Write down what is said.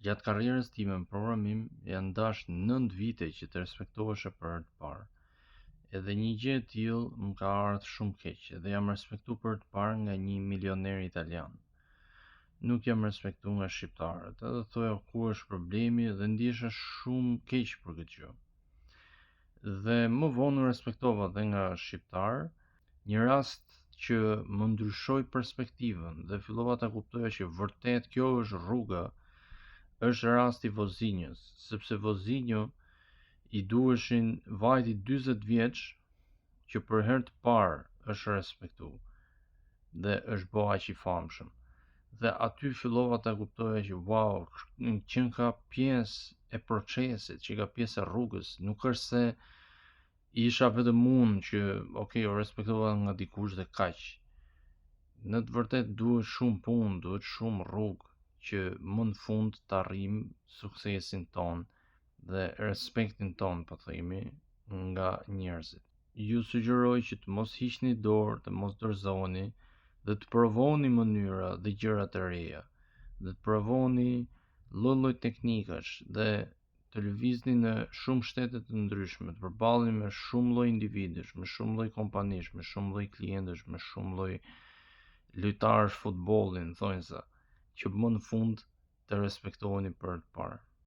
Gjatë karrierës time në programim janë dash 9 vite që të respektohesha për herë të parë. Edhe një gjë e tillë më ka ardhur shumë keq, edhe jam respektuar për të parë nga një milioner italian. Nuk jam respektuar nga shqiptarët, edhe thoja ku është problemi dhe ndjesha shumë keq për këtë gjë. Dhe më vonë u respektova edhe nga shqiptarë, një rast që më ndryshoi perspektivën dhe fillova ta kuptoja që vërtet kjo është rruga, është rasti Vozinjës, sepse Vozinjo i duheshin vajti 40 vjeç që për herë të parë është respektuar dhe është bë aq i famshëm. Dhe aty fillova ta kuptoja që wow, që ka pjesë e procesit, që ka pjesë e rrugës, nuk është se isha vetëm unë që u respektova nga dikush dhe kaq. Në të vërtetë duhet shumë punë, duhet shumë rrugë që më në fund të arrijmë suksesin ton dhe respektin ton, po themi, nga njerëzit. Ju sugjeroj që të mos hiqni dorë, të mos dorëzoni dhe të provoni mënyra dhe gjëra të reja, dhe të provoni lloj teknikash dhe të lëvizni në shumë shtete të ndryshme, të përballeni me shumë lloj individësh, me shumë lloj kompanish, me shumë lloj klientësh, me shumë lloj lojtarësh futbolli, thonjza, që më në fund të respektoheni për të parë.